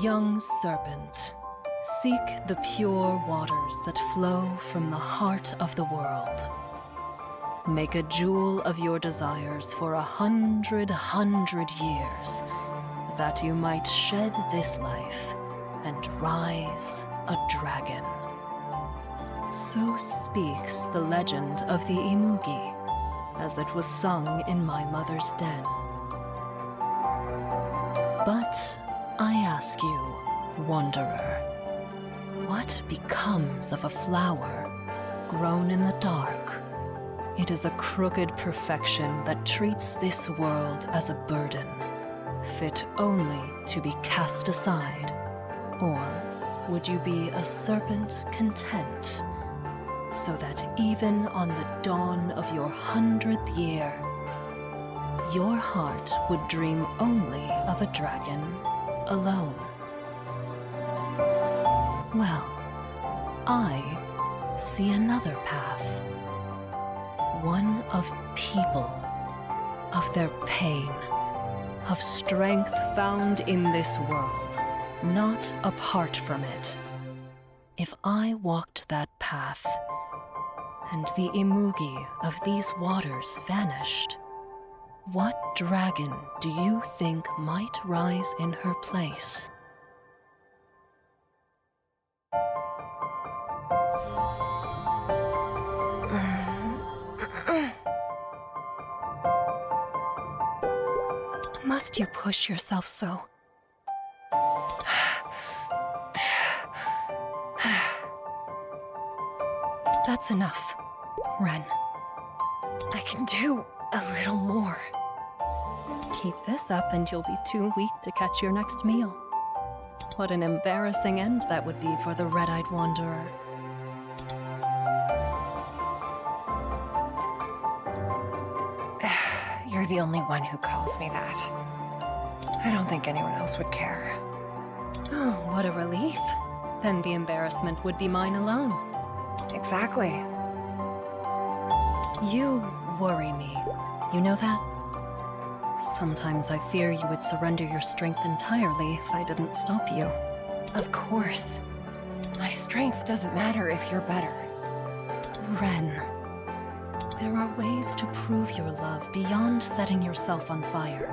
Young serpent, seek the pure waters that flow from the heart of the world. Make a jewel of your desires for 100 years, that you might shed this life and rise a dragon. So speaks the legend of the Imugi, as it was sung in my mother's den. But I ask you, wanderer, what becomes of a flower grown in the dark? It is a crooked perfection that treats this world as a burden, fit only to be cast aside. Or would you be a serpent content, so that even on the dawn of your 100th year, your heart would dream only of a dragon alone? Well, I see another path. One of people, of their pain, of strength found in this world, not apart from it. If I walked that path, and the Imugi of these waters vanished, what dragon do you think might rise in her place? Must you push yourself so? That's enough, Ren. I can do a little more. Keep this up and you'll be too weak to catch your next meal. What an embarrassing end that would be for the red-eyed wanderer. You're the only one who calls me that. I don't think anyone else would care. Oh, what a relief. Then the embarrassment would be mine alone. Exactly. You worry me. You know that? Sometimes I fear you would surrender your strength entirely if I didn't stop you. Of course. My strength doesn't matter if you're better. Ren, there are ways to prove your love beyond setting yourself on fire.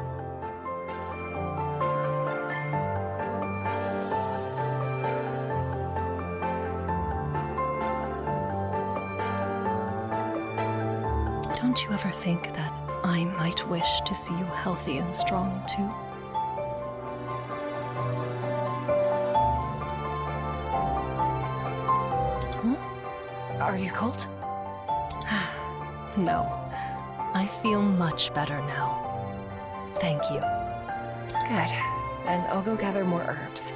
Don't you ever think that I might wish to see you healthy and strong, too? Are you cold? No. I feel much better now. Thank you. Good. Then I'll go gather more herbs.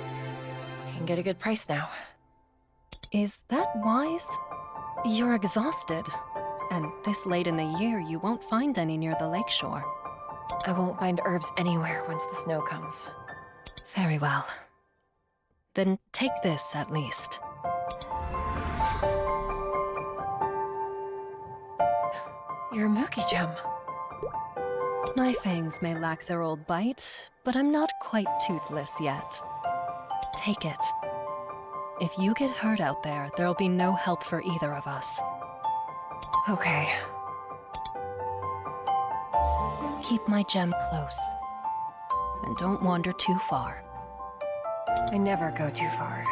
I can get a good price now. Is that wise? You're exhausted. And this late in the year, you won't find any near the lakeshore. I won't find herbs anywhere once the snow comes. Very well. Then take this, at least. You're a Mookie gem. My fangs may lack their old bite, but I'm not quite toothless yet. Take it. If you get hurt out there, there'll be no help for either of us. Okay. Keep my gem close. And don't wander too far. I never go too far.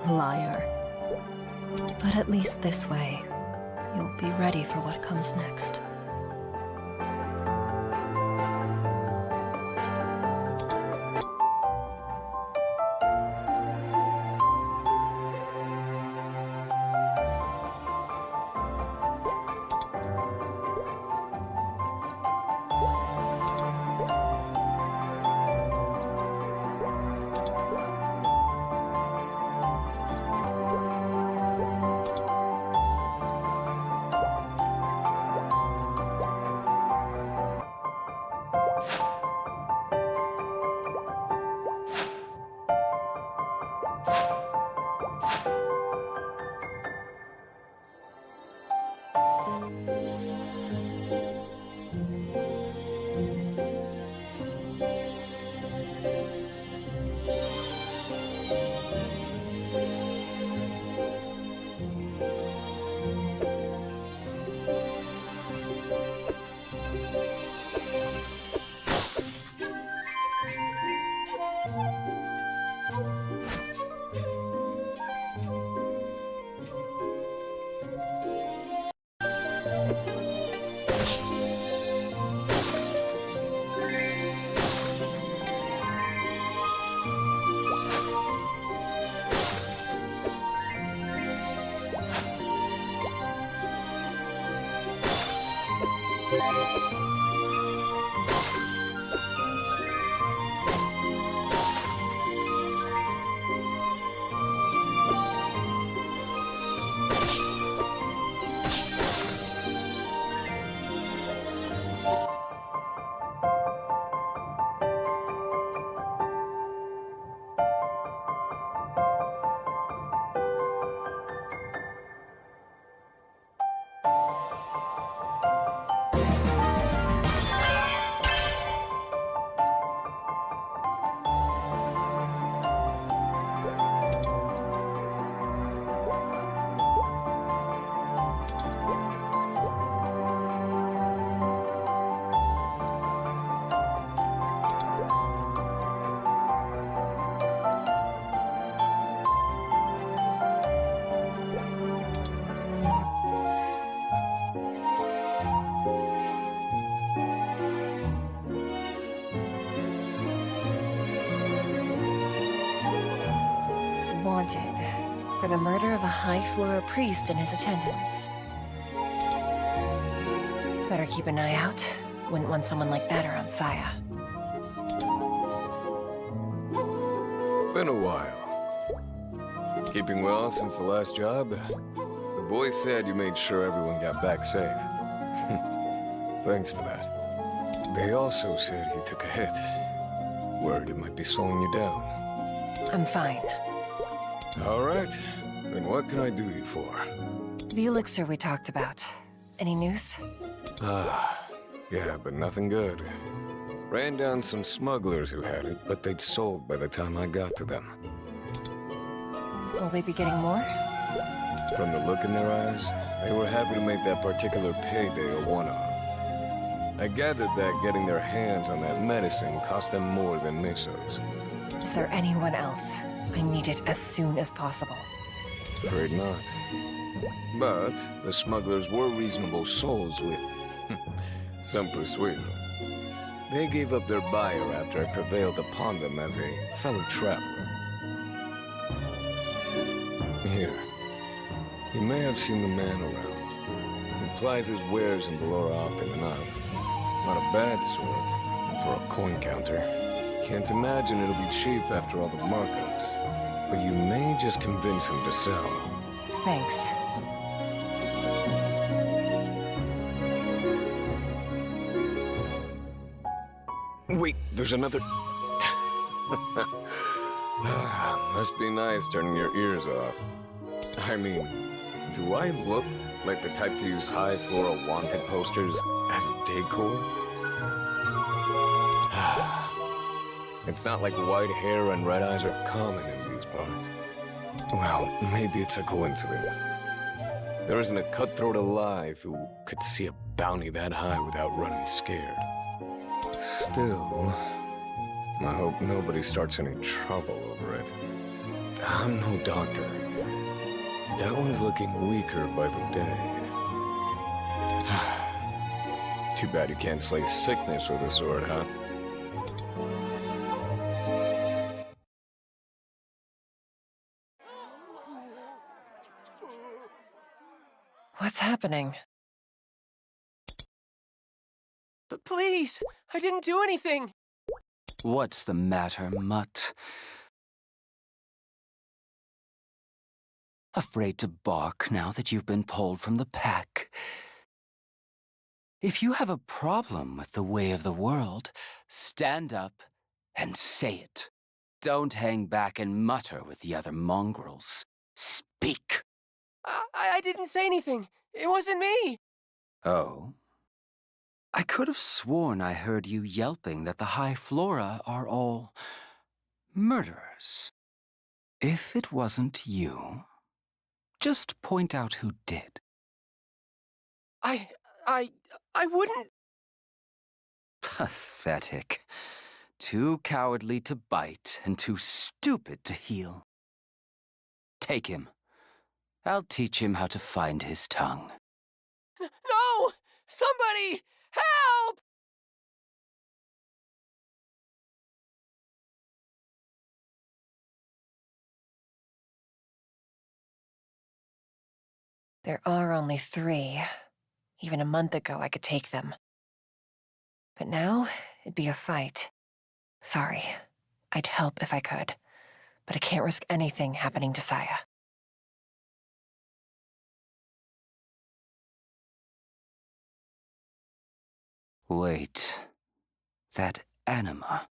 Liar. But at least this way, you'll be ready for what comes next. Wanted for the murder of a High Flora priest and his attendants. Better keep an eye out. Wouldn't want someone like that around Saya. Been a while. Keeping well since the last job? The boys said you made sure everyone got back safe. Thanks for that. They also said you took a hit. Worried it might be slowing you down. I'm fine. All right. Then what can I do you for? The elixir we talked about. Any news? Yeah, but nothing good. Ran down some smugglers who had it, but they'd sold by the time I got to them. Will they be getting more? From the look in their eyes, they were happy to make that particular payday a one-off. I gathered that getting their hands on that medicine cost them more than Meso's. Is there anyone else? I need it as soon as possible. Afraid not. But the smugglers were reasonable souls with some persuasion. They gave up their buyer after I prevailed upon them as a fellow traveler. Here. You may have seen the man around. He plies his wares in Valora often enough. Not a bad sort for a coin counter. Can't imagine it'll be cheap after all the markups. But you may just convince him to sell. Thanks. Wait, there's another... Must be nice turning your ears off. I mean, do I look like the type to use High Flora wanted posters as decor? It's not like white hair and red eyes are common in these parts. Well, maybe it's a coincidence. There isn't a cutthroat alive who could see a bounty that high without running scared. Still, I hope nobody starts any trouble over it. I'm no doctor. That one's looking weaker by the day. Too bad you can't slay sickness with a sword, huh? What's happening? But please, I didn't do anything. What's the matter, Mutt? Afraid to bark now that you've been pulled from the pack? If you have a problem with the way of the world, stand up and say it. Don't hang back and mutter with the other mongrels. Speak! I didn't say anything. It wasn't me. Oh? I could have sworn I heard you yelping that the High Flora are all murderers. If it wasn't you, just point out who did. I wouldn't. Pathetic. Too cowardly to bite and too stupid to heal. Take him. I'll teach him how to find his tongue. No! Somebody! Help! There are only 3. Even a month ago, I could take them. But now, it'd be a fight. Sorry. I'd help if I could. But I can't risk anything happening to Saya. Wait. That anima.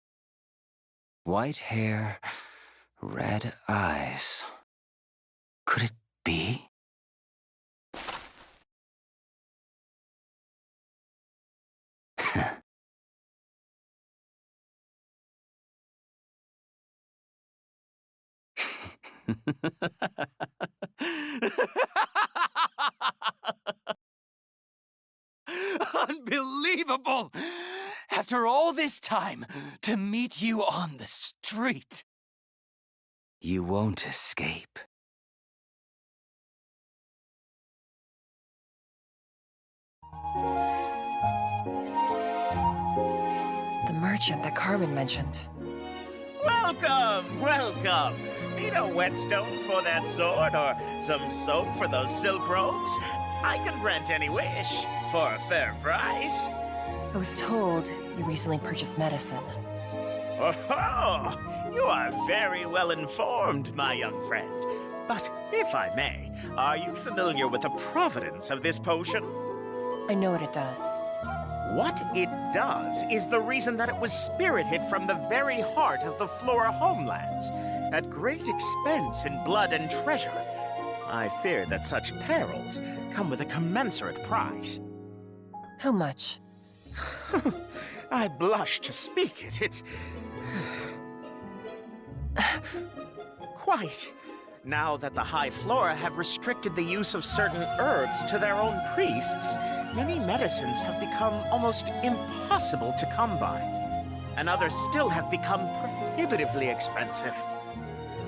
White hair, red eyes. Could it be? Unbelievable! After all this time, to meet you on the street. You won't escape. The merchant that Carmen mentioned. Welcome, welcome. Need a whetstone for that sword or some soap for those silk robes? I can grant any wish for a fair price. I was told you recently purchased medicine. Oh, you are very well informed, my young friend. But if I may, are you familiar with the provenance of this potion? I know what it does. What it does is the reason that it was spirited from the very heart of the Flora homelands, at great expense in blood and treasure. I fear that such perils come with a commensurate price. How much? I blush to speak it. It's... quite. Now that the High Flora have restricted the use of certain herbs to their own priests, many medicines have become almost impossible to come by. And others still have become prohibitively expensive.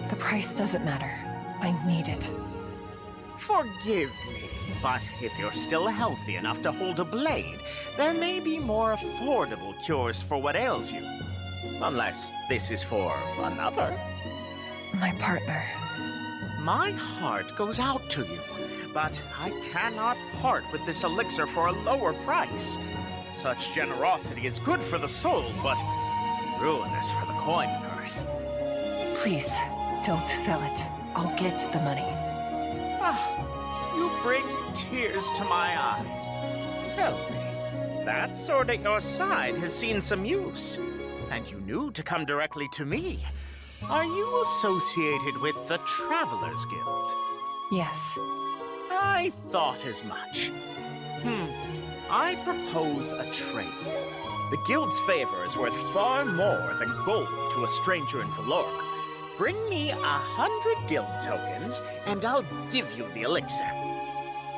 The price doesn't matter. I need it. Forgive me, but if you're still healthy enough to hold a blade, there may be more affordable cures for what ails you. Unless this is for another. My partner. My heart goes out to you, but I cannot part with this elixir for a lower price. Such generosity is good for the soul, but ruinous for the coin purse. Please, don't sell it. I'll get the money. Ah, you bring tears to my eyes. Tell me, that sword at your side has seen some use, and you knew to come directly to me. Are you associated with the Travelers Guild? Yes. I thought as much. I propose a trade. The Guild's favor is worth far more than gold to a stranger in Valora. Bring me 100 guild tokens, and I'll give you the elixir.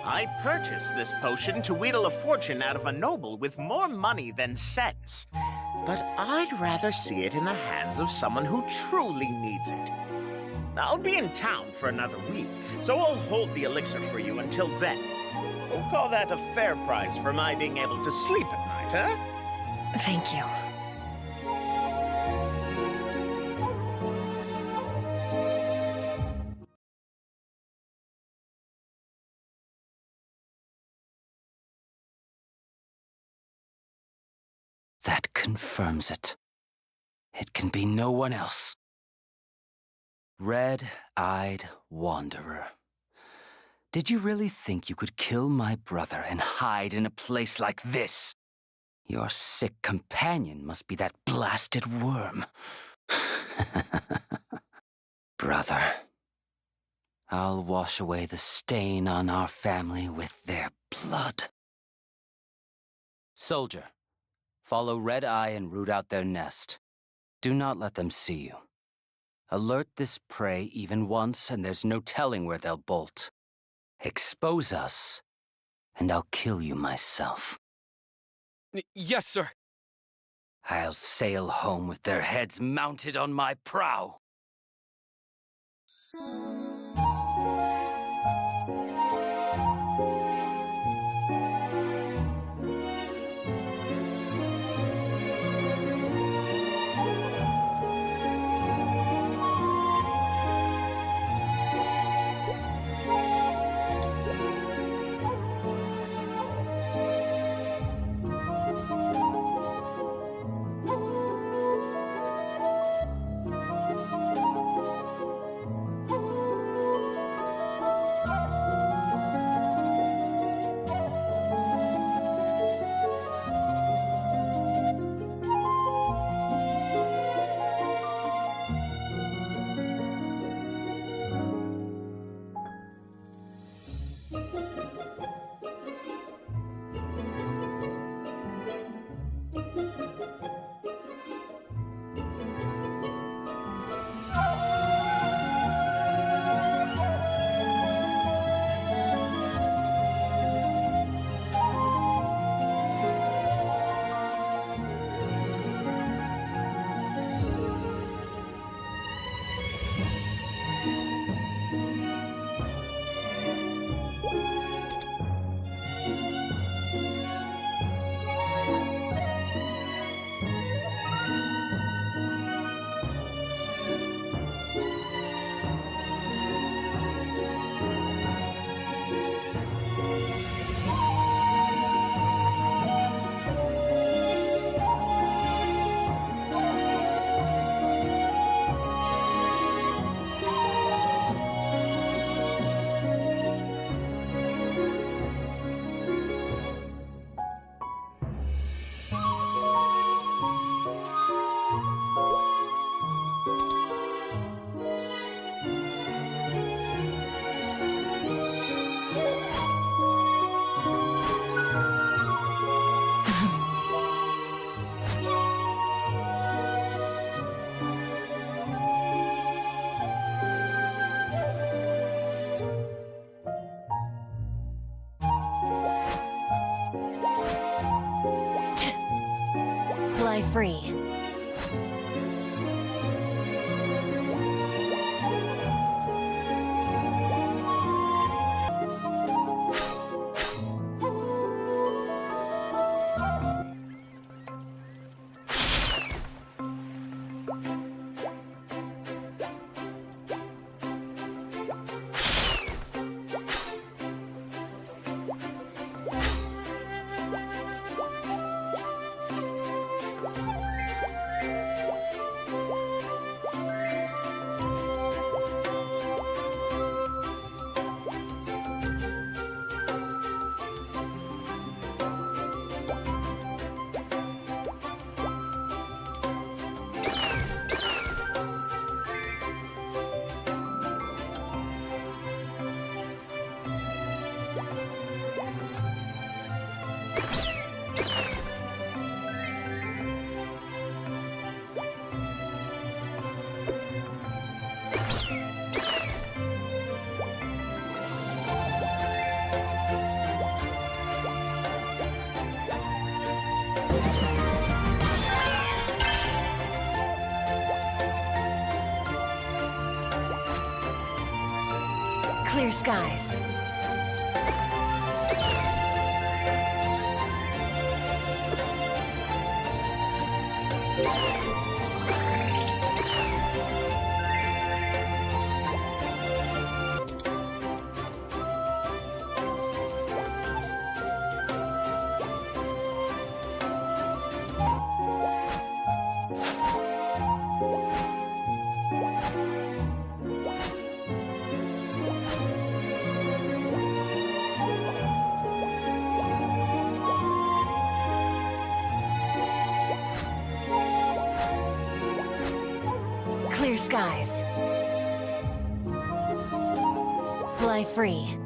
I purchased this potion to wheedle a fortune out of a noble with more money than sense. But I'd rather see it in the hands of someone who truly needs it. I'll be in town for another week, so I'll hold the elixir for you until then. We'll call that a fair price for my being able to sleep at night, huh? Thank you. That confirms it. It can be no one else. Red-eyed wanderer. Did you really think you could kill my brother and hide in a place like this? Your sick companion must be that blasted worm. Brother, I'll wash away the stain on our family with their blood. Soldier, follow Red Eye and root out their nest. Do not let them see you. Alert this prey even once, and there's no telling where they'll bolt. Expose us, and I'll kill you myself. Yes, sir. I'll sail home with their heads mounted on my prow. free. Clear skies. Clear skies. Fly free.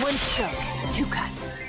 One stroke, two cuts.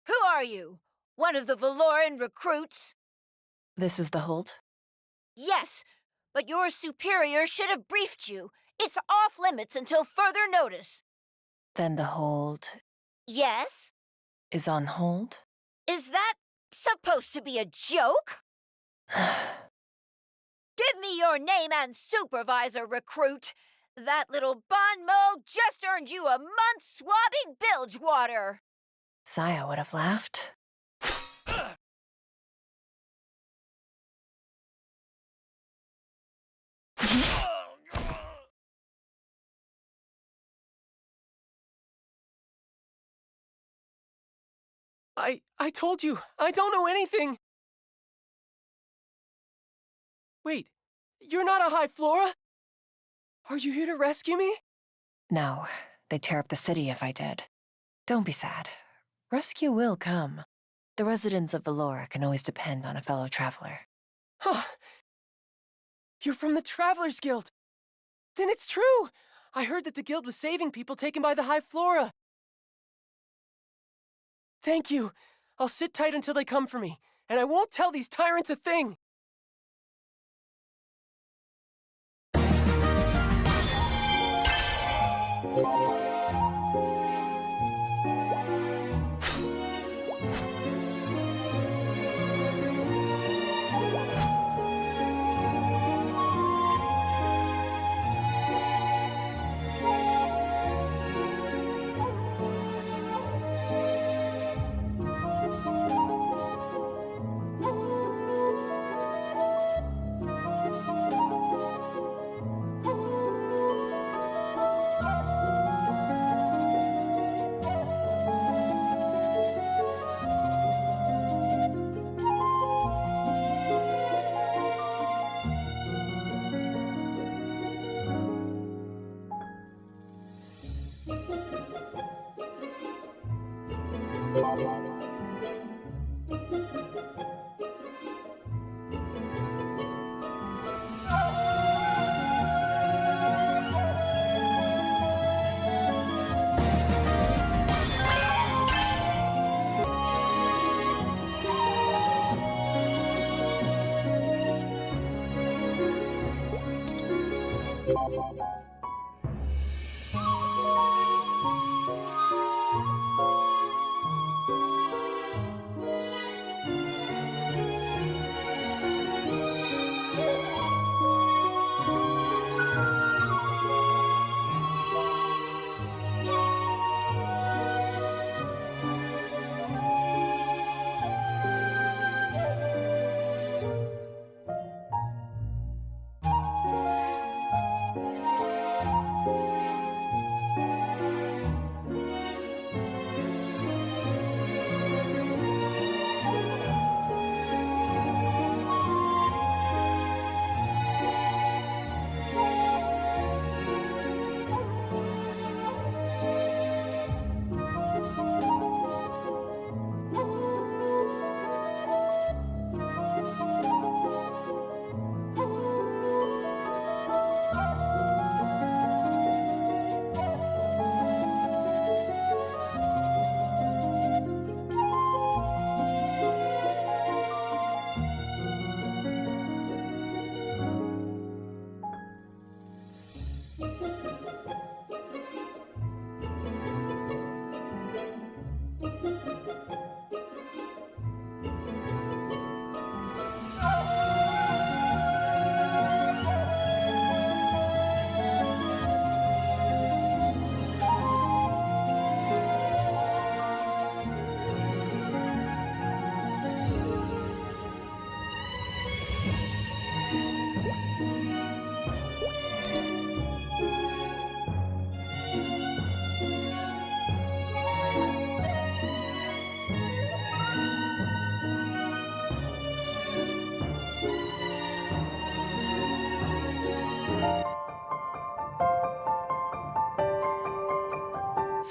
Who are you? One of the Valoran recruits? This is the hold? Yes, but your superior should have briefed you. It's off limits until further notice. Then the hold Yes? is on hold? Is that supposed to be a joke? Give me your name and supervisor, recruit. That little bon mot just earned you a month swabbing bilge water. Saya would have laughed. I told you, I don't know anything. Wait, you're not a High Flora? Are you here to rescue me? No, they'd tear up the city if I did. Don't be sad. Rescue will come. The residents of Valora can always depend on a fellow traveler. Huh. You're from the Travelers Guild. Then it's true. I heard that the guild was saving people taken by the High Flora. Thank you. I'll sit tight until they come for me, and I won't tell these tyrants a thing.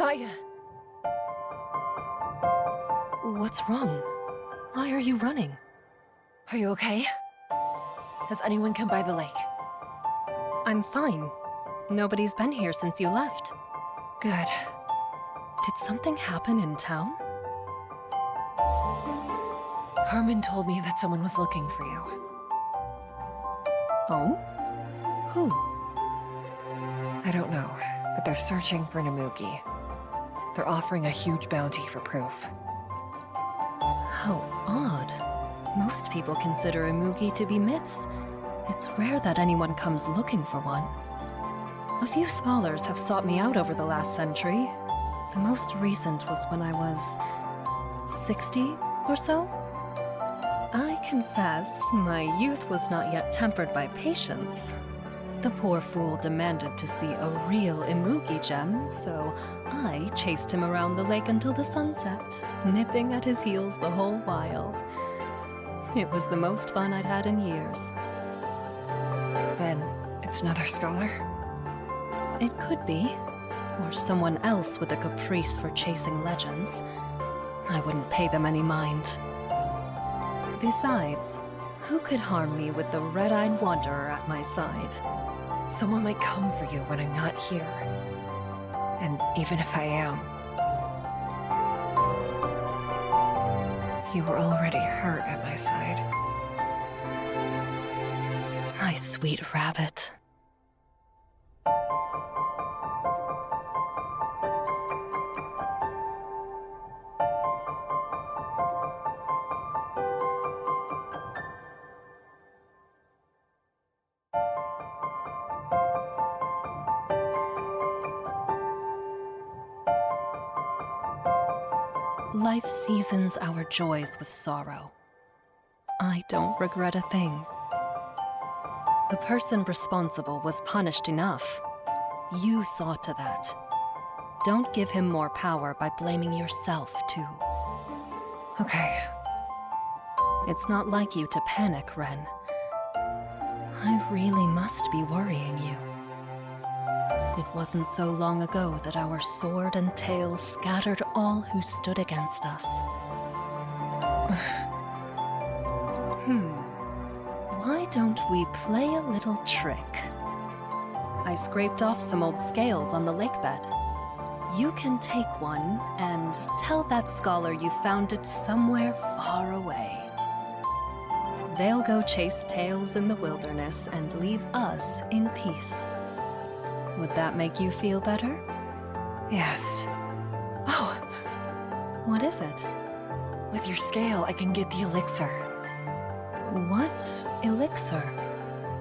Saya! What's wrong? Why are you running? Are you okay? Has anyone come by the lake? I'm fine. Nobody's been here since you left. Good. Did something happen in town? Carmen told me that someone was looking for you. Oh? Who? I don't know, but they're searching for Namugi. They're offering a huge bounty for proof. How odd. Most people consider Imugi to be myths. It's rare that anyone comes looking for one. A few scholars have sought me out over the last century. The most recent was when I was 60 or so. I confess, my youth was not yet tempered by patience. The poor fool demanded to see a real Imugi gem, so I chased him around the lake until the sunset, nipping at his heels the whole while. It was the most fun I'd had in years. Then, it's another scholar? It could be. Or someone else with a caprice for chasing legends. I wouldn't pay them any mind. Besides, who could harm me with the red-eyed wanderer at my side? Someone might come for you when I'm not here. And even if I am, you were already hurt at my side. My sweet rabbit. Life seasons our joys with sorrow. I don't regret a thing. The person responsible was punished enough. You saw to that. Don't give him more power by blaming yourself, too. Okay. It's not like you to panic, Ren. I really must be worrying you. It wasn't so long ago that our sword and tail scattered all who stood against us. Why don't we play a little trick? I scraped off some old scales on the lake bed. You can take one and tell that scholar you found it somewhere far away. They'll go chase tails in the wilderness and leave us in peace. Would that make you feel better? Yes. Oh, What is it? with your scale, I can get the elixir. What elixir?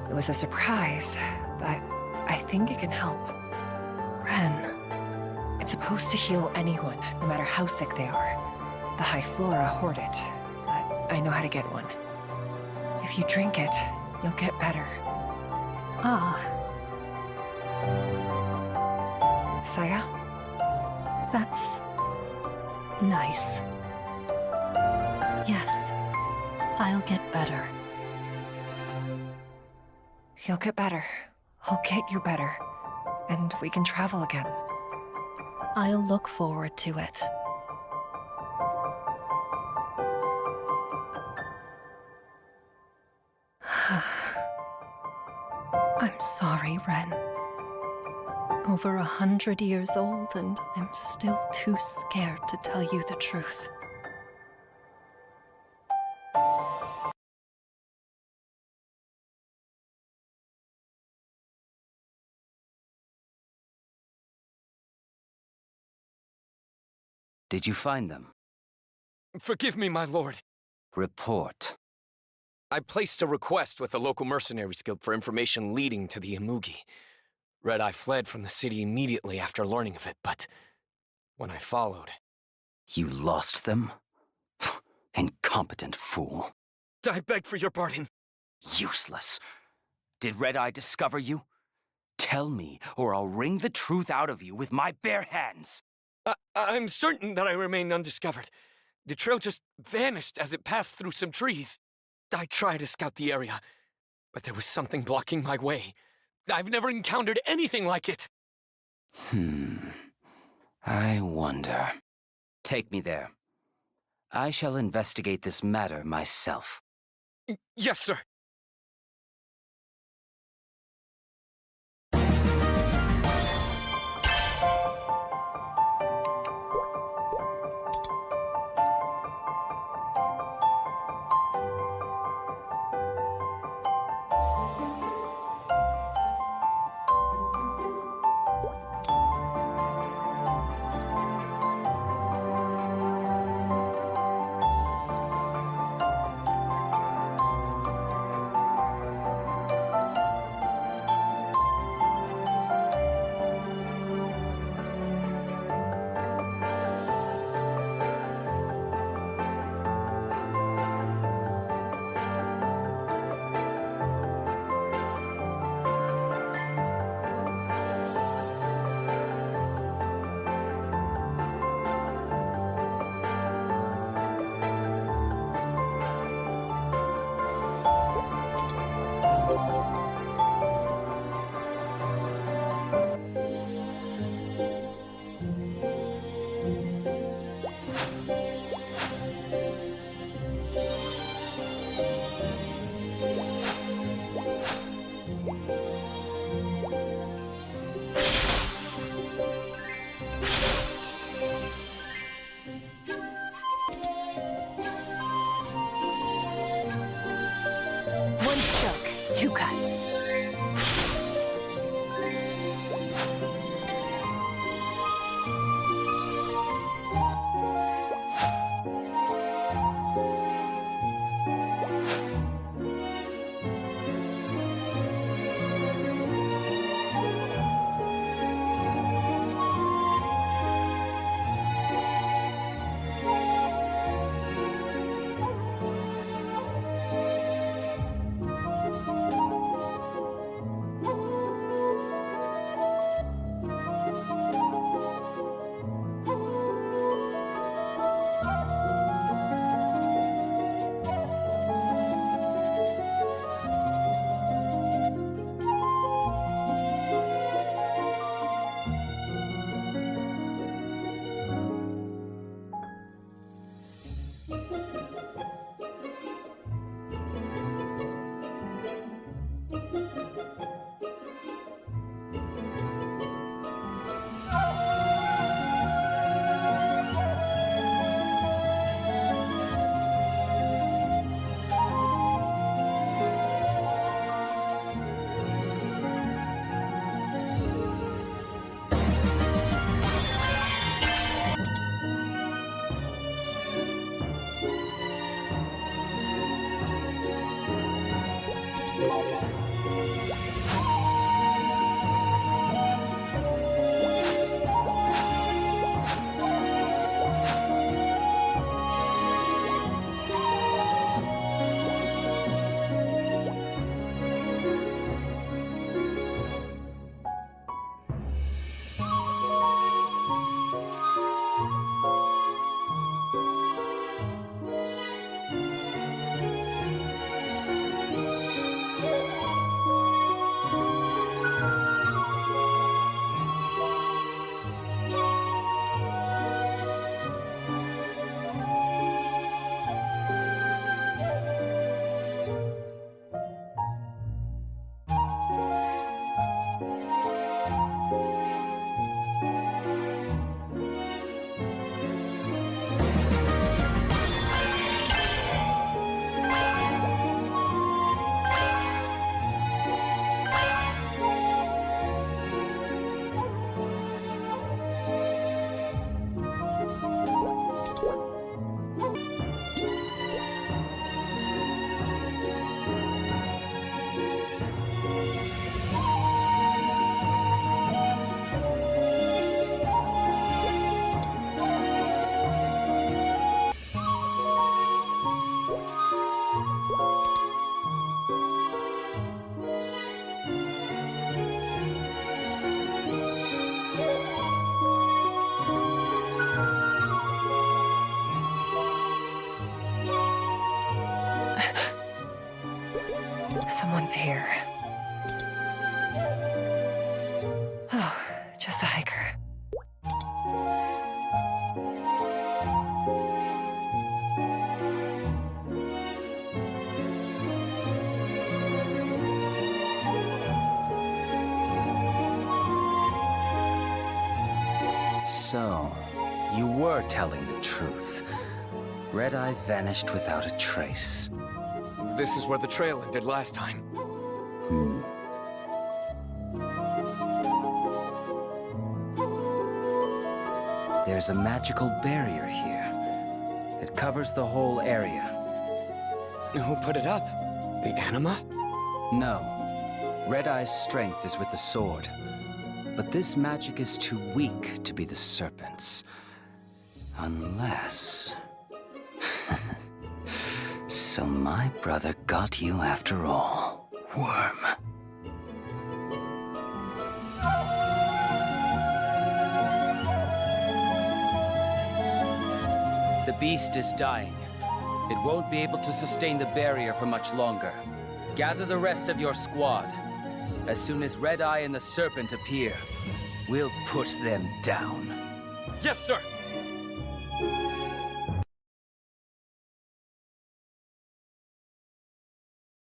It was a surprise, but I think it can help. Ren. It's supposed to heal anyone, no matter how sick they are. The High Flora hoard it, but I know how to get one. If you drink it, you'll get better. Ah, Saya? that's nice. Yes, I'll get better. You'll get better. I'll get you better. And we can travel again. I'll look forward to it. I'm sorry, Ren. Over 100 years old, and I'm still too scared to tell you the truth. Did you find them? Forgive me, my lord. Report. I placed a request with the local mercenaries guild for information leading to the Imugi. Red Eye fled from the city immediately after learning of it, but when I followed... You lost them? Incompetent fool. I beg for your pardon. Useless. Did Red Eye discover you? Tell me, or I'll wring the truth out of you with my bare hands. I'm certain that I remained undiscovered. The trail just vanished as it passed through some trees. I tried to scout the area, but there was something blocking my way. I've never encountered anything like it. I wonder. Take me there. I shall investigate this matter myself. Yes, sir. Someone's here. Oh, just a hiker. So, you were telling the truth. Red-Eye vanished without a trace. This is where the trail ended last time. There's a magical barrier here. It covers the whole area. Who put it up? The anima? No. Red-Eye's strength is with the sword. But this magic is too weak to be the serpent's. Unless... So my brother got you after all, Worm. The beast is dying. It won't be able to sustain the barrier for much longer. Gather the rest of your squad. As soon as Red-Eye and the Serpent appear, we'll put them down. Yes, sir!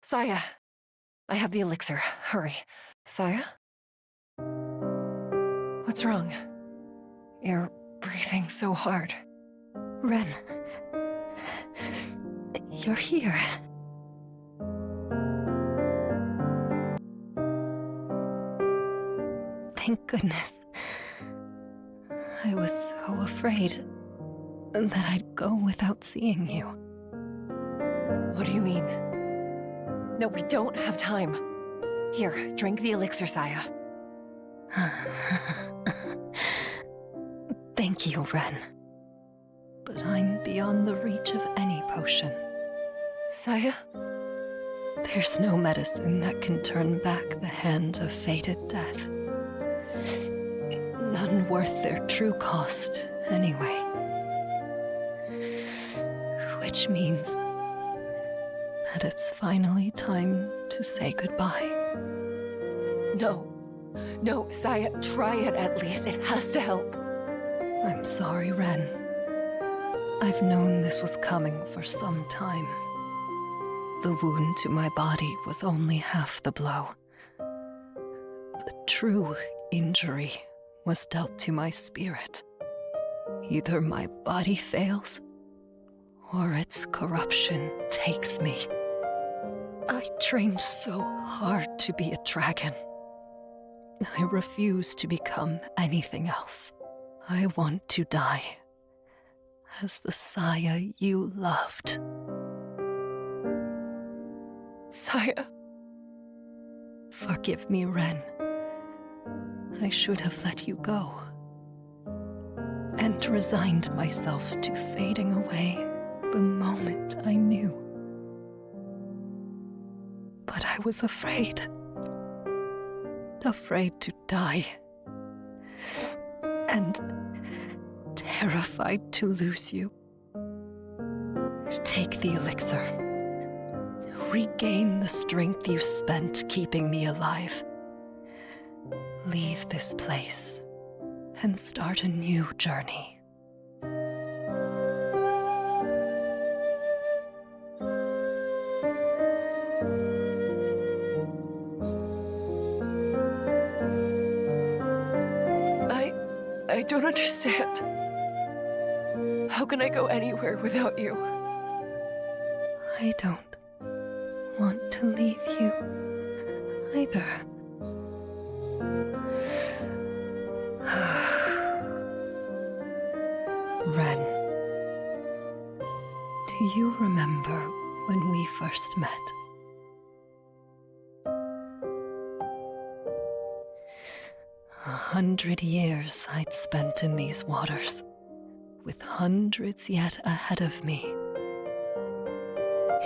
Saya, I have the elixir. Hurry. Saya? What's wrong? You're breathing so hard. Ren. You're here. Thank goodness. I was so afraid that I'd go without seeing you. What do you mean? No, we don't have time. Here, drink the elixir, Saya. Thank you, Ren. But I'm beyond the reach of any potion. Saya? There's no medicine that can turn back the hand of fated death. None worth their true cost, anyway. Which means that it's finally time to say goodbye. No. No, Saya, try it at least. It has to help. I'm sorry, Ren. I've known this was coming for some time. The wound to my body was only half the blow. The true injury was dealt to my spirit. Either my body fails, or its corruption takes me. I trained so hard to be a dragon. I refuse to become anything else. I want to die as the Saya you loved. Saya. Forgive me, Ren. I should have let you go and resigned myself to fading away the moment I knew. But I was afraid to die, and terrified to lose you. Take the elixir. Regain the strength you spent keeping me alive. Leave this place and start a new journey. I don't understand. How can I go anywhere without you? I don't want to leave you either. Ren, do you remember when we first met? 100 years I'd spent in these waters, with hundreds yet ahead of me.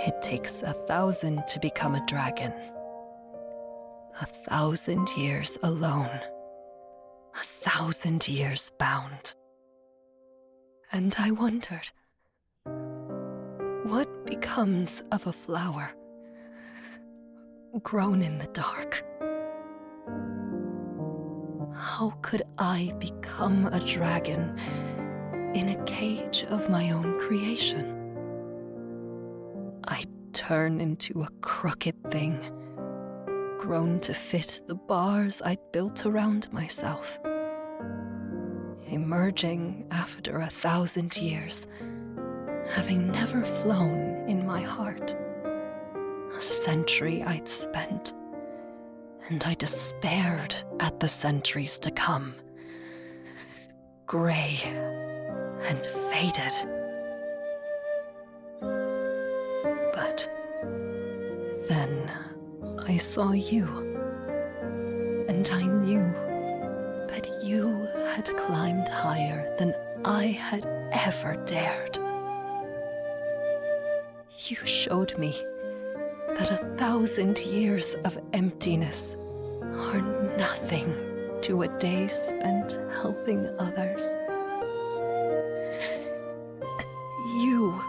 It takes 1,000 to become a dragon. 1,000 years alone. 1,000 years bound. And I wondered, what becomes of a flower grown in the dark. How could I become a dragon in a cage of my own creation? I turn into a crooked thing, grown to fit the bars I'd built around myself. Emerging after 1,000 years, having never flown in my heart. A century I'd spent, and I despaired at the centuries to come. Gray and faded. But then I saw you, and I knew that you had climbed higher than I had ever dared. You showed me that 1,000 years of emptiness are nothing to a day spent helping others. You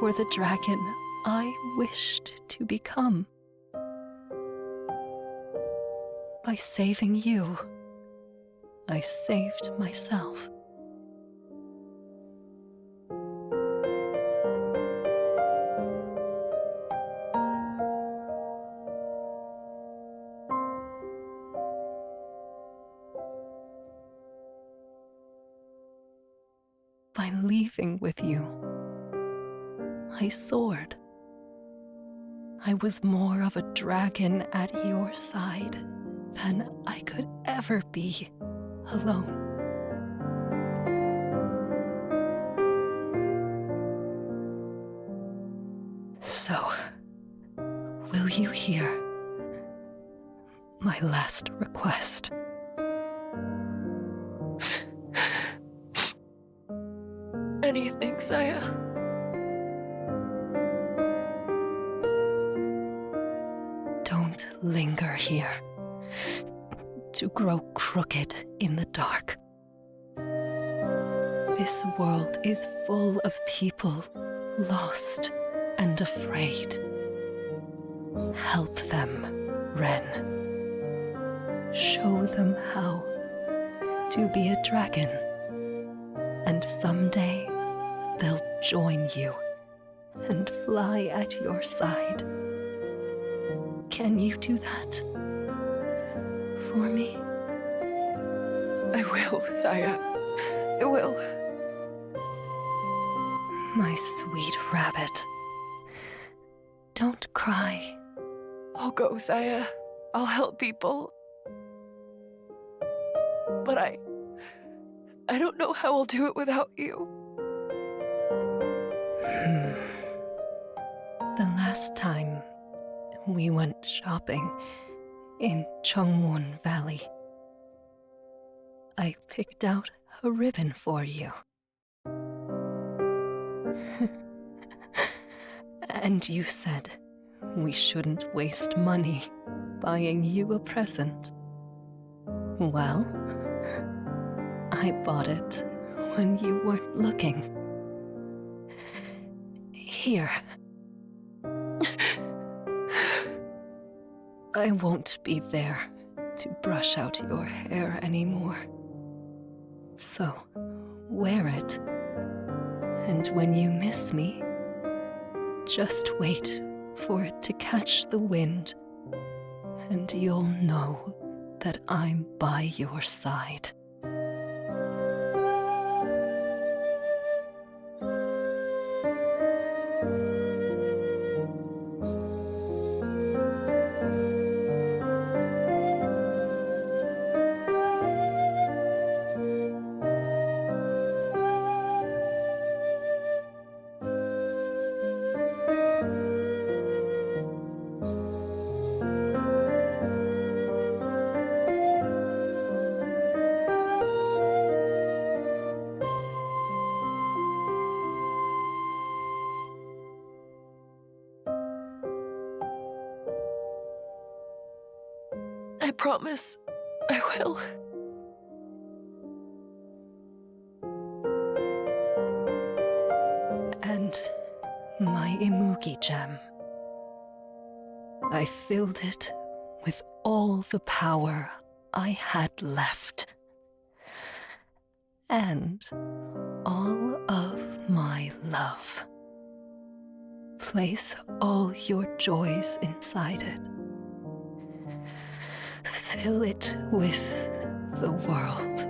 were the dragon I wished to become. By saving you, I saved myself. By leaving with you, I soared. I was more of a dragon at your side than I could ever be alone. So, will you hear my last request? Anything, Saya. Don't linger here, to grow crooked in the dark. This world is full of people lost and afraid. Help them, Ren. Show them how to be a dragon. And someday they'll join you and fly at your side. Can you do that for me? I will, Saya. I will. My sweet rabbit. Don't cry. I'll go, Saya. I'll help people. But I don't know how I'll do it without you. The last time we went shopping in Chungwon Valley, I picked out a ribbon for you. And you said we shouldn't waste money buying you a present. Well, I bought it when you weren't looking. Here. I won't be there to brush out your hair anymore. So, wear it. And when you miss me, just wait for it to catch the wind, and you'll know that I'm by your side. I promise I will. And my Imugi gem. I filled it with all the power I had left. And all of my love. Place all your joys inside it. Fill it with the world.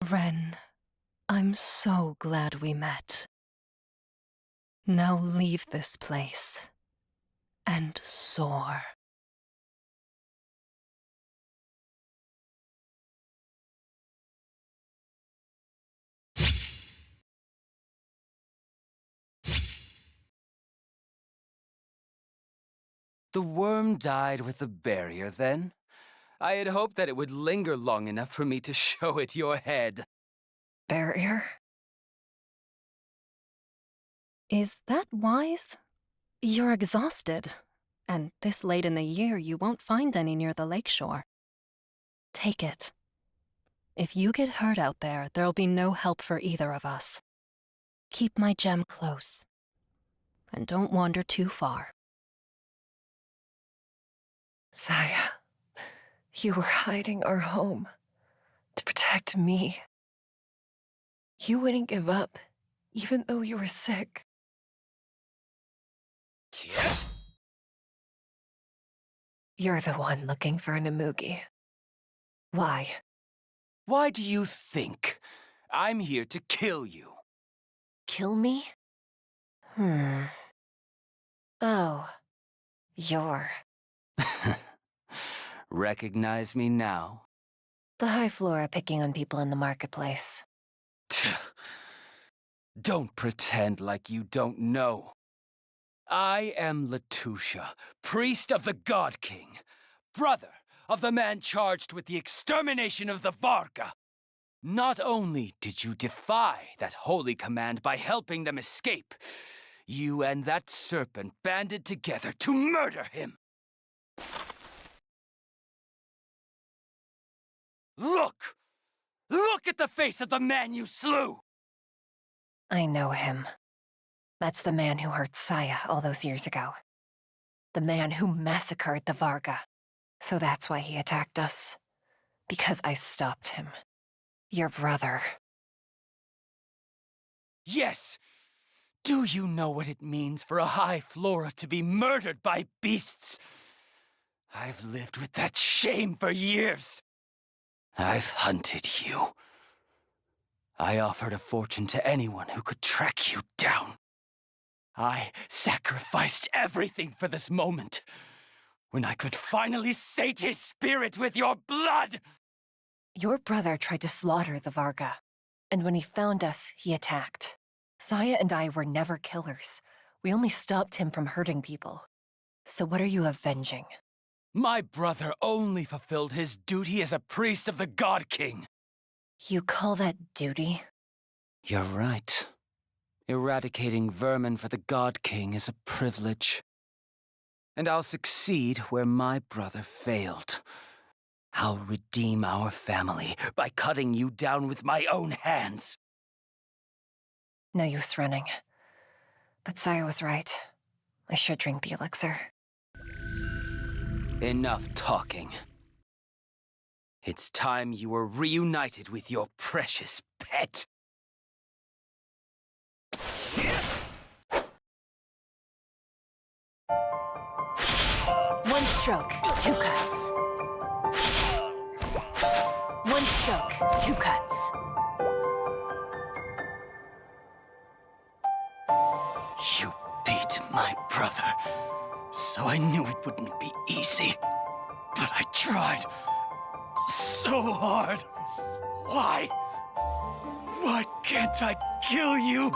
Ren, I'm so glad we met. Now leave this place and soar. The worm died with the barrier, then? I had hoped that it would linger long enough for me to show it your head. Barrier? Is that wise? You're exhausted, and this late in the year you won't find any near the lakeshore. Take it. If you get hurt out there, there'll be no help for either of us. Keep my gem close, and don't wander too far. Saya, you were hiding our home to protect me. You wouldn't give up, even though you were sick. You're the one looking for an Imugi. Why? Why do you think I'm here to kill you? Kill me? Oh, you're... Recognize me now? the High Flora picking on people in the marketplace. Don't pretend like you don't know. I am Latusha, priest of the God King, brother of the man charged with the extermination of the Varga. Not only did you defy that holy command by helping them escape, you and that serpent banded together to murder him. Look! Look at the face of the man you slew! I know him. That's the man who hurt Saya all those years ago. The man who massacred the Varga. So that's why he attacked us. Because I stopped him. Your brother. Yes! Do you know what it means for a High Flora to be murdered by beasts? I've lived with that shame for years. I've hunted you. I offered a fortune to anyone who could track you down. I sacrificed everything for this moment, when I could finally sate his spirit with your blood! Your brother tried to slaughter the Varga. And when he found us, he attacked. Saya and I were never killers. We only stopped him from hurting people. So what are you avenging? My brother only fulfilled his duty as a priest of the God King. You call that duty? You're right. Eradicating vermin for the God King is a privilege. And I'll succeed where my brother failed. I'll redeem our family by cutting you down with my own hands. No use running. But Saya was right. I should drink the elixir. Enough talking. It's time you were reunited with your precious pet. One stroke, two cuts. One stroke, two cuts. You beat my brother, so I knew it wouldn't be easy. But I tried so hard. Why? Why can't I kill you?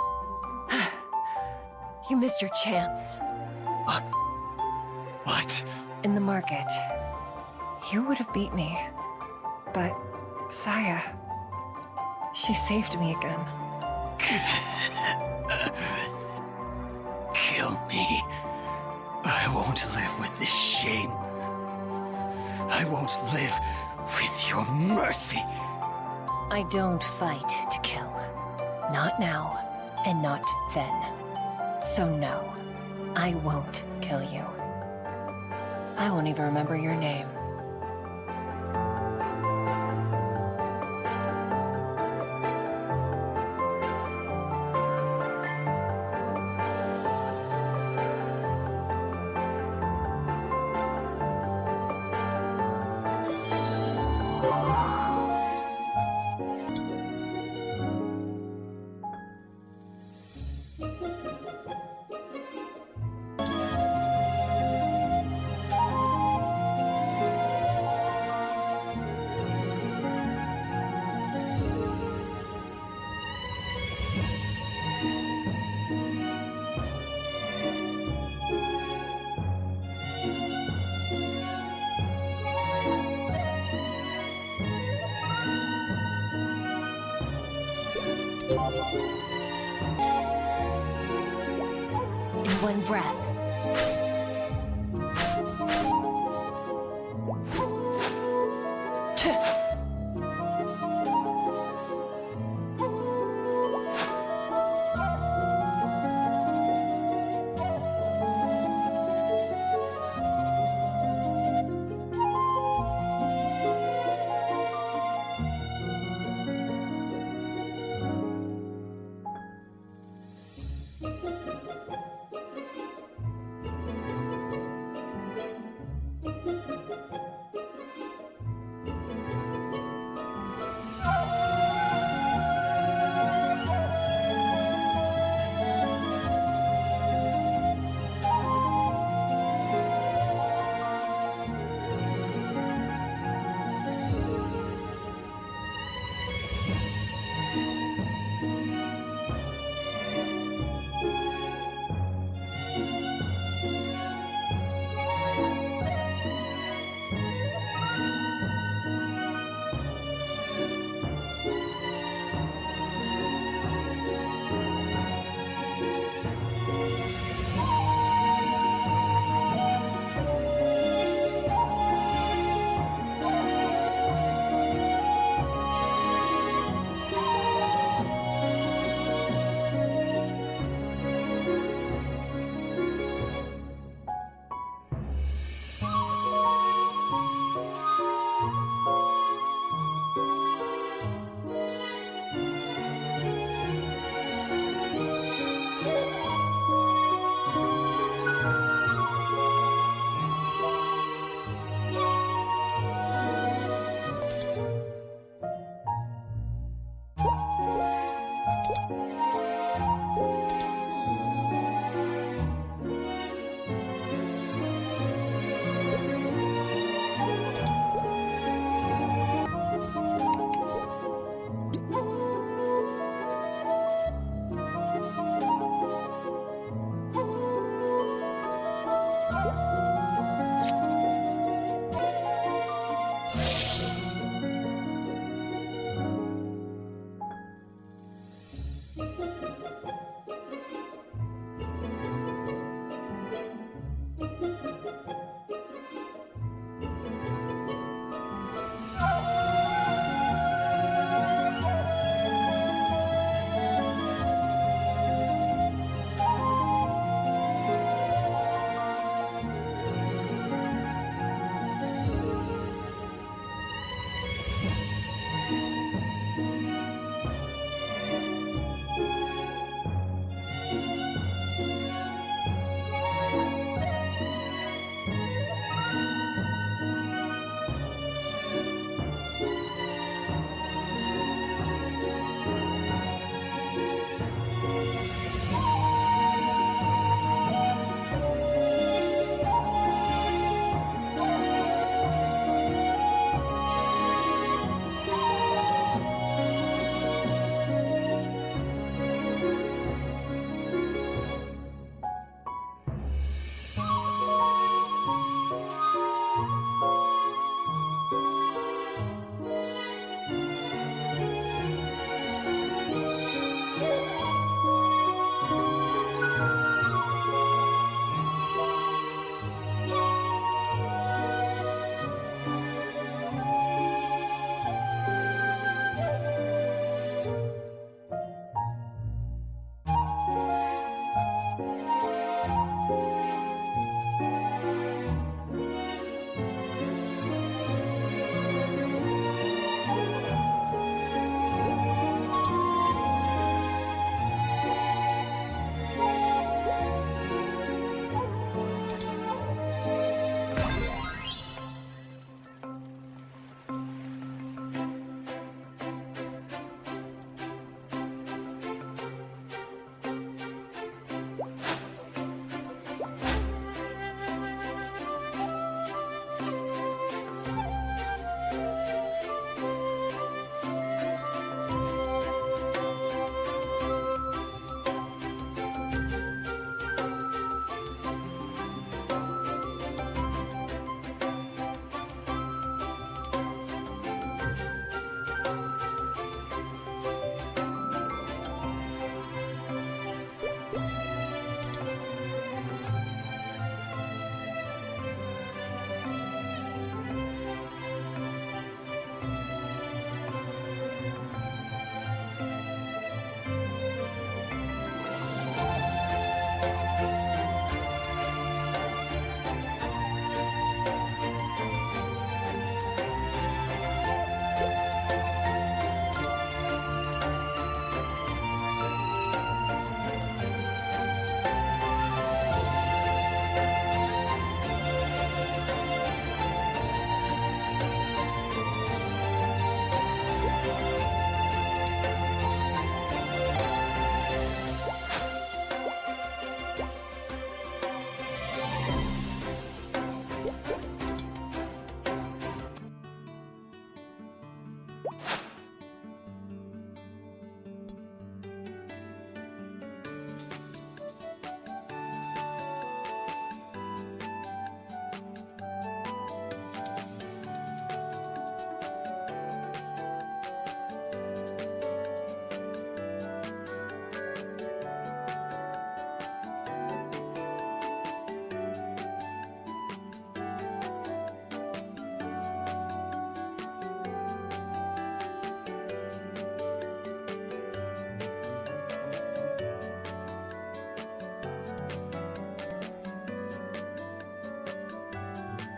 You missed your chance. What? In the market, you would have beat me. But Saya, she saved me again. Kill me. I won't live with this shame. I won't live with your mercy. I don't fight to kill. Not now, and not then. So no, I won't kill you. I won't even remember your name. In one breath.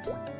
you